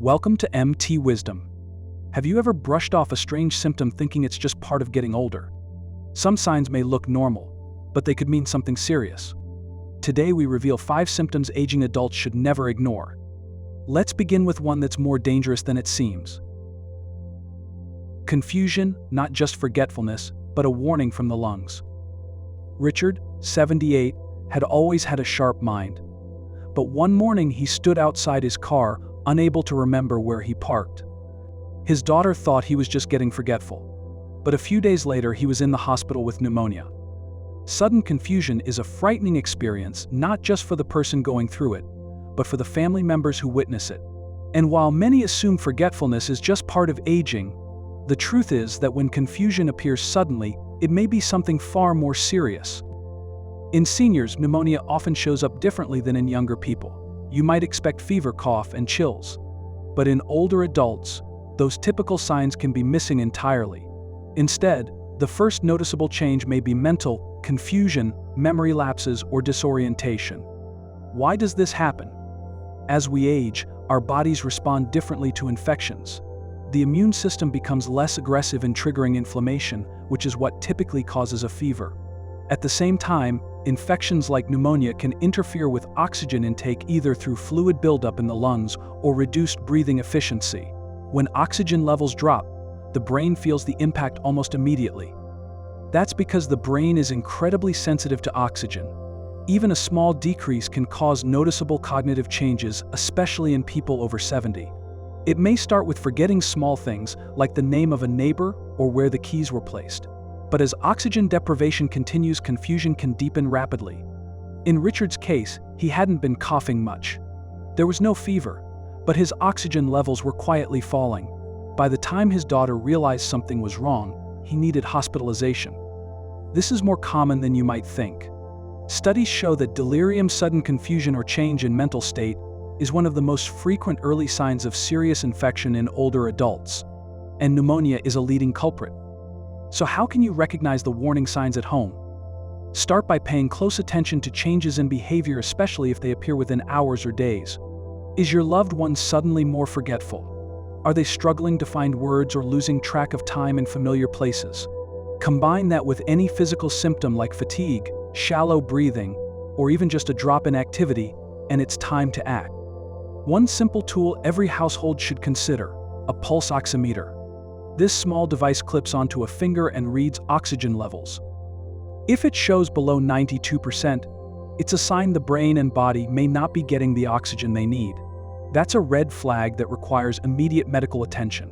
Welcome to MT Wisdom. Have you ever brushed off a strange symptom thinking it's just part of getting older? Some signs may look normal, but they could mean something serious. Today we reveal 5 symptoms aging adults should never ignore. Let's begin with one that's more dangerous than it seems. Confusion, not just forgetfulness, but a warning from the lungs. Richard, 78, had always had a sharp mind. But one morning he stood outside his car, unable to remember where he parked. His daughter thought he was just getting forgetful. But a few days later he was in the hospital with pneumonia. Sudden confusion is a frightening experience, not just for the person going through it, but for the family members who witness it. And while many assume forgetfulness is just part of aging, the truth is that when confusion appears suddenly, it may be something far more serious. In seniors, pneumonia often shows up differently than in younger people. You might expect fever, cough, and chills. But in older adults, those typical signs can be missing entirely. Instead, the first noticeable change may be mental confusion, memory lapses, or disorientation. Why does this happen? As we age, our bodies respond differently to infections. The immune system becomes less aggressive in triggering inflammation, which is what typically causes a fever. At the same time, infections like pneumonia can interfere with oxygen intake either through fluid buildup in the lungs or reduced breathing efficiency. When oxygen levels drop, the brain feels the impact almost immediately. That's because the brain is incredibly sensitive to oxygen. Even a small decrease can cause noticeable cognitive changes, especially in people over 70. It may start with forgetting small things like the name of a neighbor or where the keys were placed. But as oxygen deprivation continues, confusion can deepen rapidly. In Richard's case, he hadn't been coughing much. There was no fever, but his oxygen levels were quietly falling. By the time his daughter realized something was wrong, he needed hospitalization. This is more common than you might think. Studies show that delirium, sudden confusion, or change in mental state is one of the most frequent early signs of serious infection in older adults, and pneumonia is a leading culprit. So how can you recognize the warning signs at home? Start by paying close attention to changes in behavior, especially if they appear within hours or days. Is your loved one suddenly more forgetful? Are they struggling to find words or losing track of time in familiar places? Combine that with any physical symptom like fatigue, shallow breathing, or even just a drop in activity, and it's time to act. One simple tool every household should consider: a pulse oximeter. This small device clips onto a finger and reads oxygen levels. If it shows below 92%, it's a sign the brain and body may not be getting the oxygen they need. That's a red flag that requires immediate medical attention.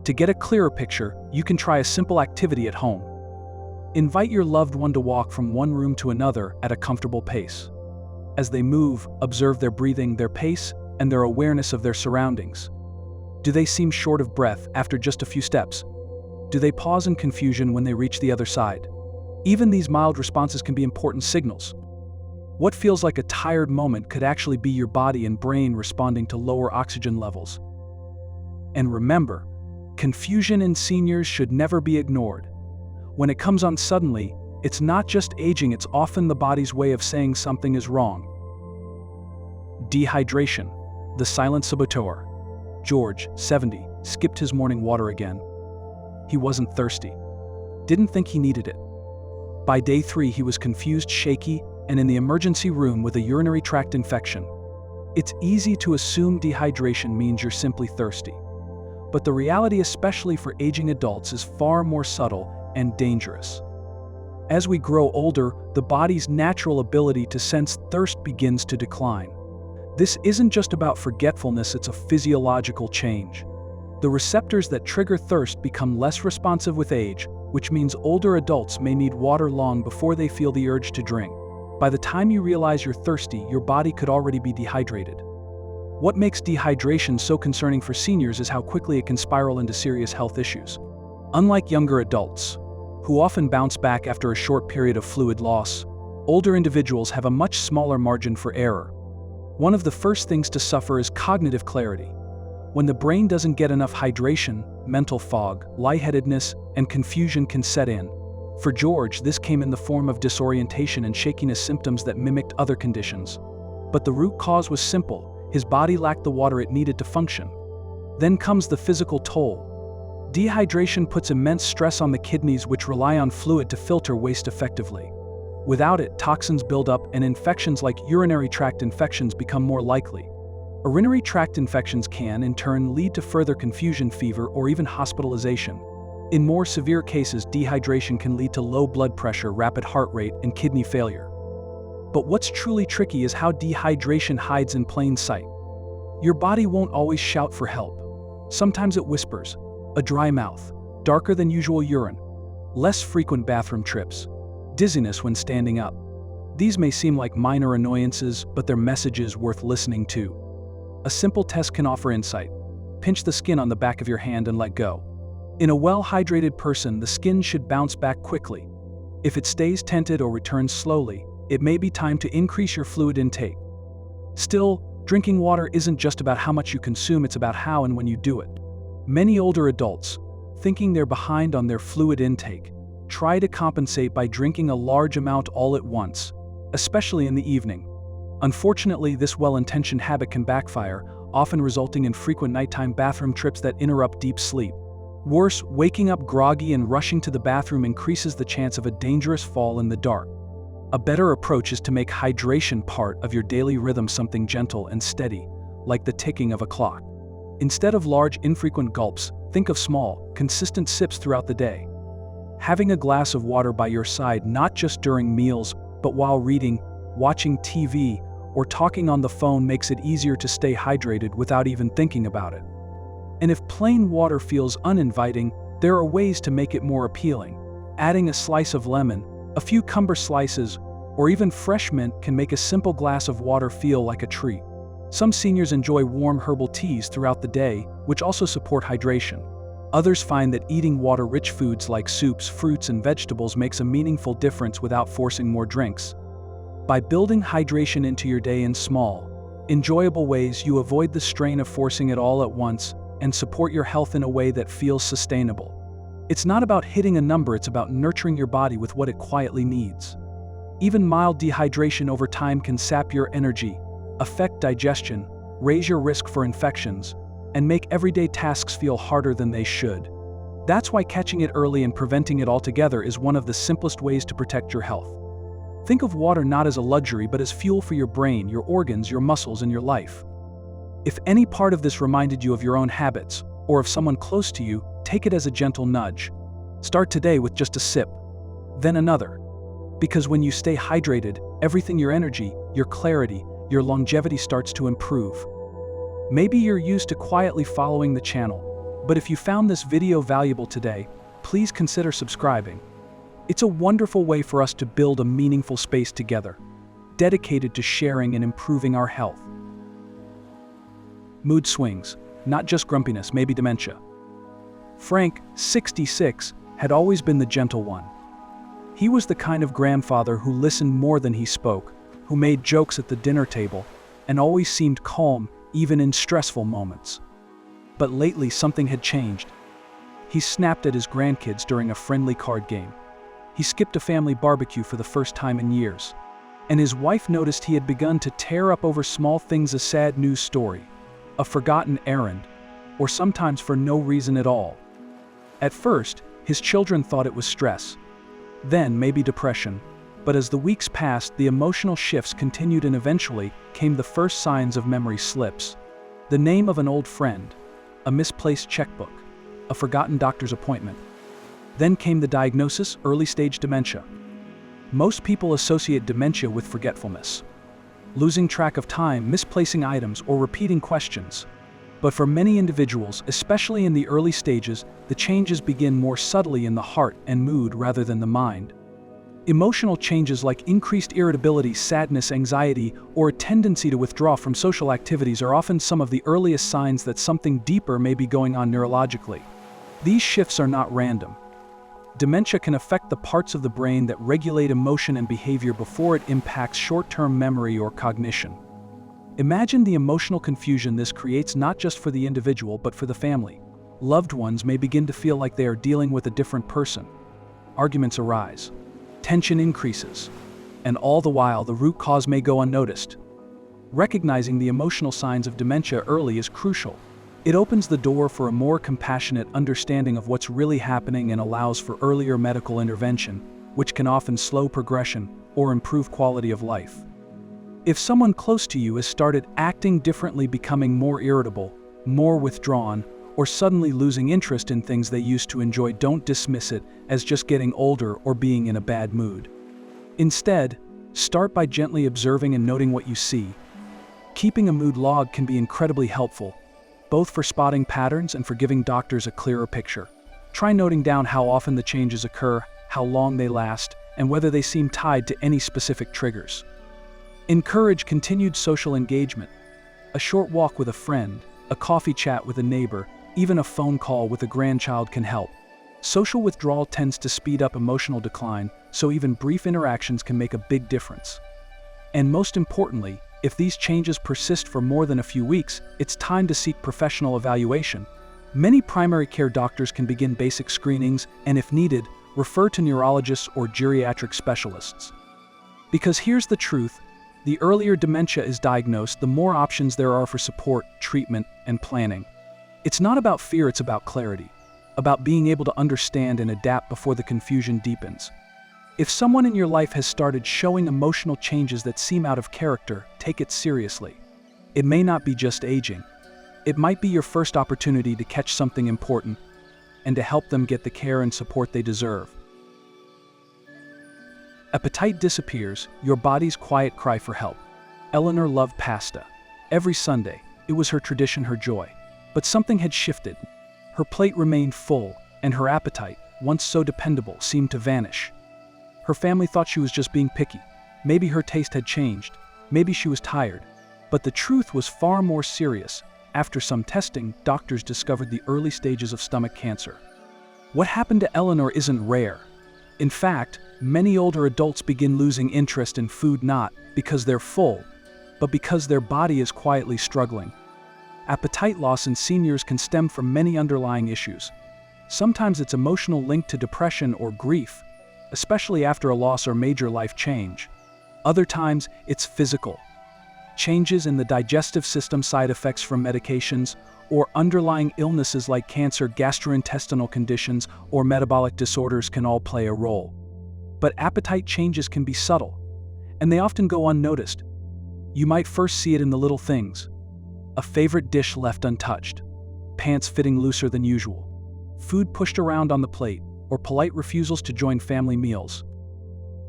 To get a clearer picture, you can try a simple activity at home. Invite your loved one to walk from one room to another at a comfortable pace. As they move, observe their breathing, their pace, and their awareness of their surroundings. Do they seem short of breath after just a few steps? Do they pause in confusion when they reach the other side? Even these mild responses can be important signals. What feels like a tired moment could actually be your body and brain responding to lower oxygen levels. And remember, confusion in seniors should never be ignored. When it comes on suddenly, it's not just aging, it's often the body's way of saying something is wrong. Dehydration, the silent saboteur. George, 70, skipped his morning water again. He wasn't thirsty. Didn't think he needed it. By day 3, he was confused, shaky, and in the emergency room with a urinary tract infection. It's easy to assume dehydration means you're simply thirsty. But the reality, especially for aging adults, is far more subtle and dangerous. As we grow older, the body's natural ability to sense thirst begins to decline. This isn't just about forgetfulness, it's a physiological change. The receptors that trigger thirst become less responsive with age, which means older adults may need water long before they feel the urge to drink. By the time you realize you're thirsty, your body could already be dehydrated. What makes dehydration so concerning for seniors is how quickly it can spiral into serious health issues. Unlike younger adults, who often bounce back after a short period of fluid loss, older individuals have a much smaller margin for error. One of the first things to suffer is cognitive clarity. When the brain doesn't get enough hydration, mental fog, lightheadedness, and confusion can set in. For George, this came in the form of disorientation and shakiness, symptoms that mimicked other conditions. But the root cause was simple: his body lacked the water it needed to function. Then comes the physical toll. Dehydration puts immense stress on the kidneys, which rely on fluid to filter waste effectively. Without it, toxins build up and infections like urinary tract infections become more likely. Urinary tract infections can, in turn, lead to further confusion, fever, or even hospitalization. In more severe cases, dehydration can lead to low blood pressure, rapid heart rate, and kidney failure. But what's truly tricky is how dehydration hides in plain sight. Your body won't always shout for help. Sometimes it whispers: a dry mouth, darker than usual urine, less frequent bathroom trips, dizziness when standing up. These may seem like minor annoyances, but they're messages worth listening to. A simple test can offer insight. Pinch the skin on the back of your hand and let go. In a well-hydrated person, the skin should bounce back quickly. If it stays tented or returns slowly, it may be time to increase your fluid intake. Still, drinking water isn't just about how much you consume, it's about how and when you do it. Many older adults, thinking they're behind on their fluid intake, try to compensate by drinking a large amount all at once, especially in the evening. Unfortunately, this well-intentioned habit can backfire, often resulting in frequent nighttime bathroom trips that interrupt deep sleep. Worse, waking up groggy and rushing to the bathroom increases the chance of a dangerous fall in the dark. A better approach is to make hydration part of your daily rhythm, something gentle and steady, like the ticking of a clock. Instead of large, infrequent gulps, think of small, consistent sips throughout the day. Having a glass of water by your side, not just during meals, but while reading, watching TV, or talking on the phone, makes it easier to stay hydrated without even thinking about it. And if plain water feels uninviting, there are ways to make it more appealing. Adding a slice of lemon, a few cucumber slices, or even fresh mint can make a simple glass of water feel like a treat. Some seniors enjoy warm herbal teas throughout the day, which also support hydration. Others find that eating water-rich foods like soups, fruits, and vegetables makes a meaningful difference without forcing more drinks. By building hydration into your day in small, enjoyable ways, you avoid the strain of forcing it all at once and support your health in a way that feels sustainable. It's not about hitting a number, it's about nurturing your body with what it quietly needs. Even mild dehydration over time can sap your energy, affect digestion, raise your risk for infections, and make everyday tasks feel harder than they should. That's why catching it early and preventing it altogether is one of the simplest ways to protect your health. Think of water not as a luxury, but as fuel for your brain, your organs, your muscles, and your life. If any part of this reminded you of your own habits, or of someone close to you, take it as a gentle nudge. Start today with just a sip, then another. Because when you stay hydrated, everything, your energy, your clarity, your longevity starts to improve. Maybe you're used to quietly following the channel, but if you found this video valuable today, please consider subscribing. It's a wonderful way for us to build a meaningful space together, dedicated to sharing and improving our health. Mood swings, not just grumpiness, maybe dementia. Frank, 66, had always been the gentle one. He was the kind of grandfather who listened more than he spoke, who made jokes at the dinner table, and always seemed calm, even in stressful moments. But lately, something had changed. He snapped at his grandkids during a friendly card game. He skipped a family barbecue for the first time in years. And his wife noticed he had begun to tear up over small things, a sad news story, a forgotten errand, or sometimes for no reason at all. At first, his children thought it was stress, then maybe depression, but as the weeks passed, the emotional shifts continued and eventually came the first signs of memory slips. The name of an old friend, a misplaced checkbook, a forgotten doctor's appointment. Then came the diagnosis, early-stage dementia. Most people associate dementia with forgetfulness, losing track of time, misplacing items, or repeating questions. But for many individuals, especially in the early stages, the changes begin more subtly in the heart and mood rather than the mind. Emotional changes like increased irritability, sadness, anxiety, or a tendency to withdraw from social activities are often some of the earliest signs that something deeper may be going on neurologically. These shifts are not random. Dementia can affect the parts of the brain that regulate emotion and behavior before it impacts short-term memory or cognition. Imagine the emotional confusion this creates, not just for the individual but for the family. Loved ones may begin to feel like they are dealing with a different person. Arguments arise. Tension increases. And all the while, the root cause may go unnoticed. Recognizing the emotional signs of dementia early is crucial. It opens the door for a more compassionate understanding of what's really happening and allows for earlier medical intervention, which can often slow progression or improve quality of life. If someone close to you has started acting differently, becoming more irritable, more withdrawn, or suddenly losing interest in things they used to enjoy, don't dismiss it as just getting older or being in a bad mood. Instead, start by gently observing and noting what you see. Keeping a mood log can be incredibly helpful, both for spotting patterns and for giving doctors a clearer picture. Try noting down how often the changes occur, how long they last, and whether they seem tied to any specific triggers. Encourage continued social engagement. A short walk with a friend, a coffee chat with a neighbor, even a phone call with a grandchild can help. Social withdrawal tends to speed up emotional decline, so even brief interactions can make a big difference. And most importantly, if these changes persist for more than a few weeks, it's time to seek professional evaluation. Many primary care doctors can begin basic screenings and, if needed, refer to neurologists or geriatric specialists. Because here's the truth, the earlier dementia is diagnosed, the more options there are for support, treatment, and planning. It's not about fear, it's about clarity, about being able to understand and adapt before the confusion deepens. If someone in your life has started showing emotional changes that seem out of character, take it seriously. It may not be just aging. It might be your first opportunity to catch something important and to help them get the care and support they deserve. Appetite disappears, your body's quiet cry for help. Eleanor loved pasta. Every Sunday, it was her tradition, her joy. But something had shifted. Her plate remained full, and her appetite, once so dependable, seemed to vanish. Her family thought she was just being picky. Maybe her taste had changed. Maybe she was tired. But the truth was far more serious. After some testing, doctors discovered the early stages of stomach cancer. What happened to Eleanor isn't rare. In fact, many older adults begin losing interest in food not because they're full, but because their body is quietly struggling. Appetite loss in seniors can stem from many underlying issues. Sometimes it's emotional linked to depression or grief, especially after a loss or major life change. Other times, it's physical. Changes in the digestive system, side effects from medications, or underlying illnesses like cancer, gastrointestinal conditions, or metabolic disorders can all play a role. But appetite changes can be subtle, and they often go unnoticed. You might first see it in the little things. A favorite dish left untouched, pants fitting looser than usual, food pushed around on the plate, or polite refusals to join family meals.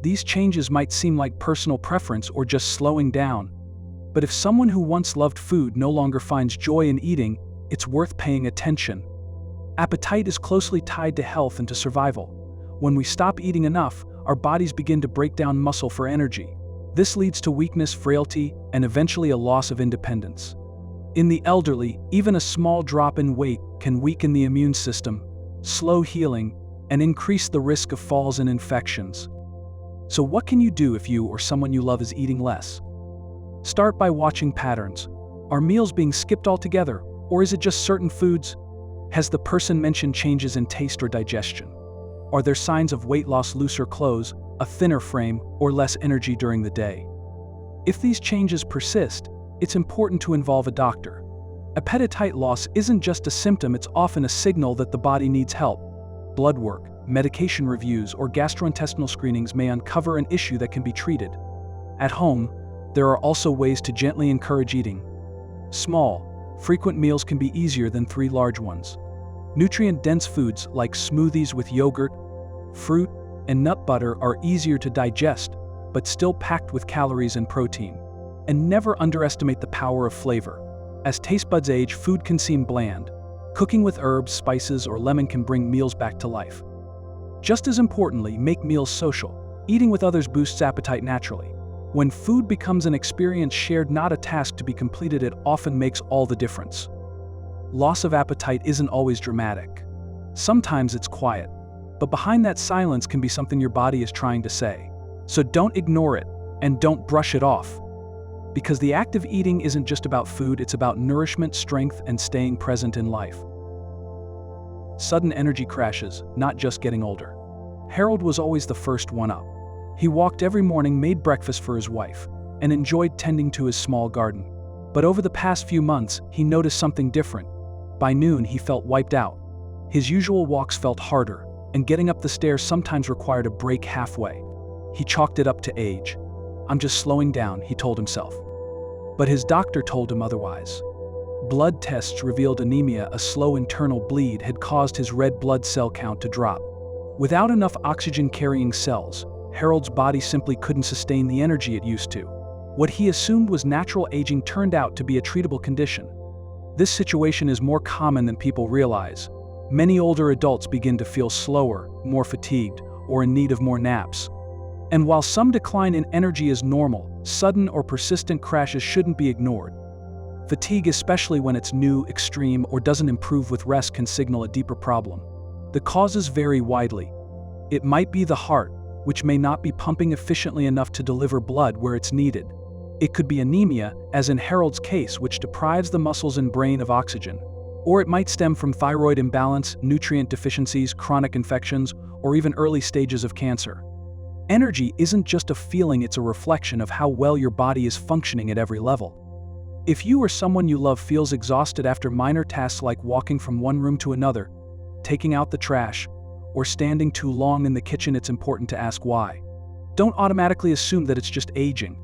These changes might seem like personal preference or just slowing down, but if someone who once loved food no longer finds joy in eating, it's worth paying attention. Appetite is closely tied to health and to survival. When we stop eating enough, our bodies begin to break down muscle for energy. This leads to weakness, frailty, and eventually a loss of independence. In the elderly, even a small drop in weight can weaken the immune system, slow healing, and increase the risk of falls and infections. So what can you do if you or someone you love is eating less? Start by watching patterns. Are meals being skipped altogether, or is it just certain foods? Has the person mentioned changes in taste or digestion? Are there signs of weight loss, looser clothes, a thinner frame, or less energy during the day? If these changes persist, it's important to involve a doctor. Appetite loss isn't just a symptom, it's often a signal that the body needs help. Blood work, medication reviews, or gastrointestinal screenings may uncover an issue that can be treated. At home, there are also ways to gently encourage eating. Small, frequent meals can be easier than 3 large ones. Nutrient-dense foods like smoothies with yogurt, fruit, and nut butter are easier to digest, but still packed with calories and protein. And never underestimate the power of flavor. As taste buds age, food can seem bland. Cooking with herbs, spices, or lemon can bring meals back to life. Just as importantly, make meals social. Eating with others boosts appetite naturally. When food becomes an experience shared, not a task to be completed, it often makes all the difference. Loss of appetite isn't always dramatic. Sometimes it's quiet, but behind that silence can be something your body is trying to say. So don't ignore it, and don't brush it off. Because the act of eating isn't just about food, it's about nourishment, strength, and staying present in life. Sudden energy crashes, not just getting older. Harold was always the first one up. He walked every morning, made breakfast for his wife, and enjoyed tending to his small garden. But over the past few months, he noticed something different. By noon, he felt wiped out. His usual walks felt harder, and getting up the stairs sometimes required a break halfway. He chalked it up to age. "I'm just slowing down," he told himself. But his doctor told him otherwise. Blood tests revealed anemia, a slow internal bleed, had caused his red blood cell count to drop. Without enough oxygen-carrying cells, Harold's body simply couldn't sustain the energy it used to. What he assumed was natural aging turned out to be a treatable condition. This situation is more common than people realize. Many older adults begin to feel slower, more fatigued, or in need of more naps. And while some decline in energy is normal, sudden or persistent crashes shouldn't be ignored. Fatigue, especially when it's new, extreme, or doesn't improve with rest, can signal a deeper problem. The causes vary widely. It might be the heart, which may not be pumping efficiently enough to deliver blood where it's needed. It could be anemia, as in Harold's case, which deprives the muscles and brain of oxygen. Or it might stem from thyroid imbalance, nutrient deficiencies, chronic infections, or even early stages of cancer. Energy isn't just a feeling, it's a reflection of how well your body is functioning at every level. If you or someone you love feels exhausted after minor tasks like walking from one room to another, taking out the trash, or standing too long in the kitchen, it's important to ask why. Don't automatically assume that it's just aging.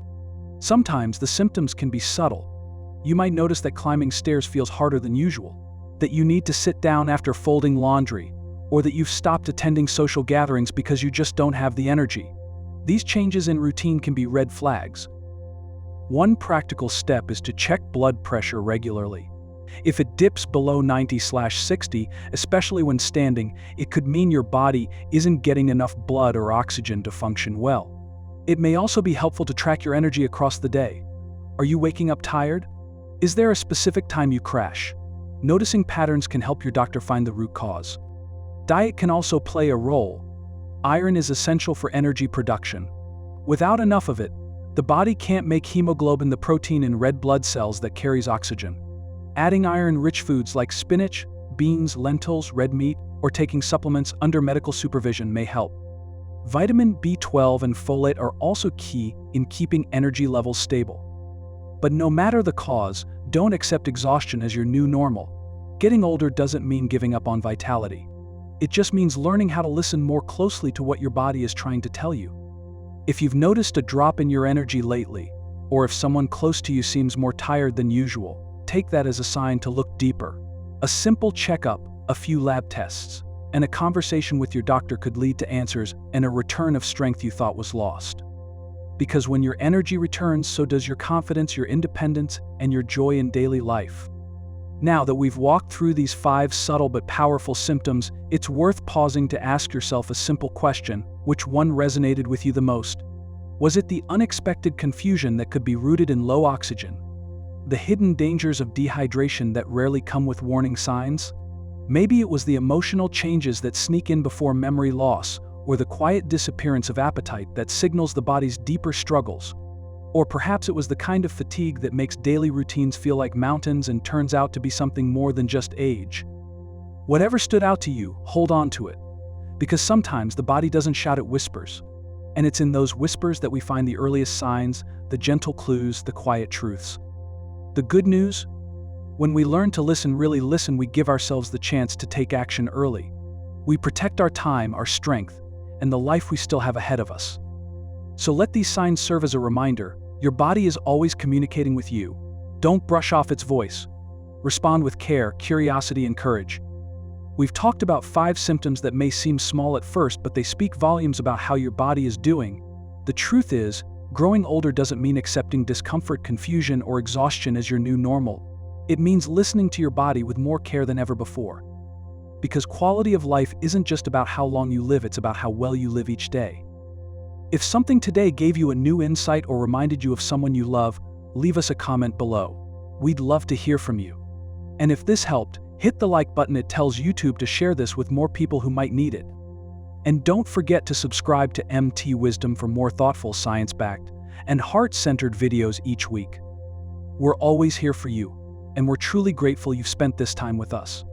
Sometimes the symptoms can be subtle. You might notice that climbing stairs feels harder than usual, that you need to sit down after folding laundry, or that you've stopped attending social gatherings because you just don't have the energy. These changes in routine can be red flags. One practical step is to check blood pressure regularly. If it dips below 90/60, especially when standing, it could mean your body isn't getting enough blood or oxygen to function well. It may also be helpful to track your energy across the day. Are you waking up tired? Is there a specific time you crash? Noticing patterns can help your doctor find the root cause. Diet can also play a role. Iron is essential for energy production. Without enough of it, the body can't make hemoglobin, the protein in red blood cells that carries oxygen. Adding iron-rich foods like spinach, beans, lentils, red meat, or taking supplements under medical supervision may help. Vitamin B12 and folate are also key in keeping energy levels stable. But no matter the cause, don't accept exhaustion as your new normal. Getting older doesn't mean giving up on vitality. It just means learning how to listen more closely to what your body is trying to tell you. If you've noticed a drop in your energy lately, or if someone close to you seems more tired than usual, take that as a sign to look deeper. A simple checkup, a few lab tests, and a conversation with your doctor could lead to answers and a return of strength you thought was lost. Because when your energy returns, so does your confidence, your independence, and your joy in daily life. Now that we've walked through these 5 subtle but powerful symptoms, it's worth pausing to ask yourself a simple question: which one resonated with you the most? Was it the unexpected confusion that could be rooted in low oxygen? The hidden dangers of dehydration that rarely come with warning signs? Maybe it was the emotional changes that sneak in before memory loss, or the quiet disappearance of appetite that signals the body's deeper struggles. Or perhaps it was the kind of fatigue that makes daily routines feel like mountains and turns out to be something more than just age. Whatever stood out to you, hold on to it. Because sometimes the body doesn't shout, it whispers. And it's in those whispers that we find the earliest signs, the gentle clues, the quiet truths. The good news? When we learn to listen, really listen, we give ourselves the chance to take action early. We protect our time, our strength, and the life we still have ahead of us. So let these signs serve as a reminder. Your body is always communicating with you. Don't brush off its voice. Respond with care, curiosity, and courage. We've talked about 5 symptoms that may seem small at first, but they speak volumes about how your body is doing. The truth is, growing older doesn't mean accepting discomfort, confusion, or exhaustion as your new normal. It means listening to your body with more care than ever before. Because quality of life isn't just about how long you live, it's about how well you live each day. If something today gave you a new insight or reminded you of someone you love, leave us a comment below. We'd love to hear from you. And if this helped, hit the like button. It tells YouTube to share this with more people who might need it. And don't forget to subscribe to MT Wisdom for more thoughtful, science-backed, and heart-centered videos each week. We're always here for you, and we're truly grateful you've spent this time with us.